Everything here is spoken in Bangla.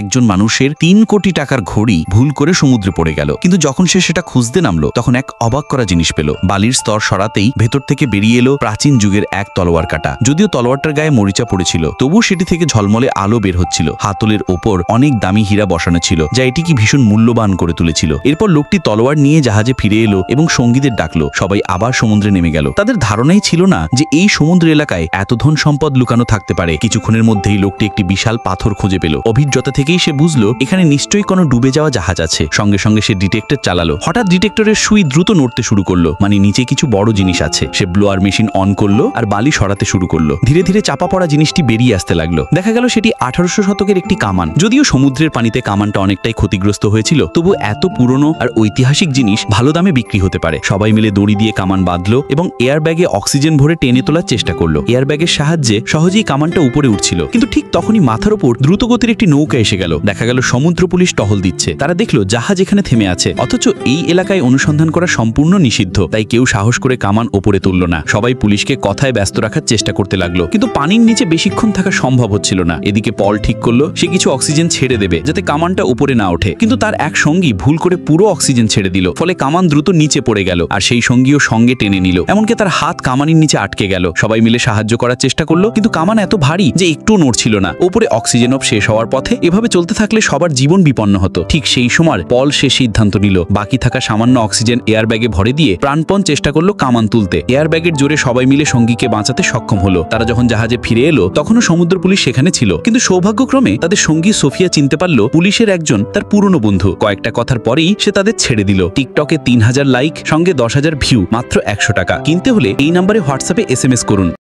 একজন মানুষের ৩ কোটি টাকার ঘড়ি ভুল করে সমুদ্রে পড়ে গেল। কিন্তু যখন সে সেটা খুঁজতে নামলো তখন এক অবাক করা জিনিস পেল। বালির স্তর সরাতেই ভেতর থেকে বেরিয়ে এলো প্রাচীন যুগের এক তলোয়ার কাটা। যদিও তলোয়ারটার গায়ে মরিচা পড়েছিল, তবুও সেটি থেকে ঝলমলে আলো বের হচ্ছিল। হাতলের ওপর অনেক দামি হীরা বসানো ছিল, যা এটিকে ভীষণ মূল্যবান করে তুলেছিল। এরপর লোকটি তলোয়ার নিয়ে জাহাজে ফিরে এলো এবং সঙ্গীদের ডাকলো। সবাই আবার সমুদ্রে নেমে গেল। তাদের ধারণাই ছিল না যে এই সমুদ্র এলাকায় এত ধন সম্পদ লুকানো থাকতে পারে। কিছুক্ষণের মধ্যেই লোকটি একটি বিশাল পাথর খুঁজে পেল। অভিজ্ঞতা থেকেই সে বুঝলো এখানে নিশ্চয়ই কোনো ডুবে যাওয়া জাহাজ আছে। সঙ্গে সঙ্গে সে ডিটেক্টর চালালো। হঠাৎ ডিটেক্টরের সুই দ্রুত নড়তে শুরু করলো, মানে নিচে কিছু বড় জিনিস আছে। সে ব্লোয়ার মেশিন অন করলো আর বালি সরাতে শুরু করলো। ধীরে ধীরে চাপা পড়া জিনিসটি বেরিয়ে আসতে লাগলো। দেখা গেল সেটি 1800 শতকের একটি কামান। যদিও সমুদ্রের পানিতে কামানটা অনেকটাই ক্ষতিগ্রস্ত হয়েছিল, তবু এত পুরনো আর ঐতিহাসিক জিনিস ভালো দামে বিক্রি হতে পারে। সবাই মিলে দড়ি দিয়ে কামান বাঁধলো এবং এয়ার ব্যাগে অক্সিজেন ভরে টেনে তোলার চেষ্টা করলো। এয়ার ব্যাগের সাহায্যে সহজেই কামানটা উপরে উঠছিল। কিন্তু ঠিক তখনই মাথার উপর দ্রুতগতির একটি নৌকা এসে গেল। দেখা গেল সমুদ্র পুলিশ টহল দিচ্ছে। তারা দেখলো জাহাজ এখানে থেমে আছে, অথচ এই এলাকায় অনুসন্ধান করা সম্পূর্ণ নিষিদ্ধ। তাই কেউ সাহস করে কামান ওপরে তুলল না। সবাই পুলিশকে কথায় ব্যস্ত রাখার চেষ্টা করতে লাগলো, কিন্তু পানির নিচে বেশিক্ষণ থাকা সম্ভব হচ্ছিল না। এদিকে পল ঠিক করলো সে কিছু অক্সিজেন ছেড়ে দেবে যাতে কামানটা উপরে না ওঠে, কিন্তু তার এক সঙ্গী ভুল করে পুরো অক্সিজেন ছেড়ে দিল। ফলে কামান দ্রুত নিচে পড়ে গেল আর সেই সঙ্গীও সঙ্গে টেনে নিল। এমনকি তার হাত কামানের নিচে আটকে গেল। সবাই মিলে সাহায্য করার চেষ্টা করলো, কিন্তু কামান এত ভারী যে একটু নড়ছিল না। উপরে অক্সিজেনও শেষ হওয়ার পথে। এভাবে চলতে থাকলে সবার জীবন বিপন্ন হতো। ঠিক সেই সময় পল সে সিদ্ধান্ত নিল বাকি থাকা সামান্য অক্সিজেন এয়ার ব্যাগে ভরে দিয়ে প্রাণপণ চেষ্টা করলো কামান তুলতে। এয়ার ব্যাগের জোরে সবাই মিলে সঙ্গীকে বাঁচাতে সক্ষম হলো। তারা যখন জাহাজে ফিরে এলো তখনও সমুদ্র পুলিশ সেখানে ছিল, কিন্তু সৌভাগ্যক্রমে তাদের সঙ্গী সোফিয়া চিনতে পারলো পুলিশের একজন তার পুরনো বন্ধু। কয়েকটা কথার পরেই সে তাদের ছেড়ে দিল। টিকটকে 3000 লাইক, সঙ্গে 10,000 ভিউ, মাত্র 100 টাকা। কিনতে হলে এই নম্বরে হোয়াটসঅ্যাপে SMS করুন।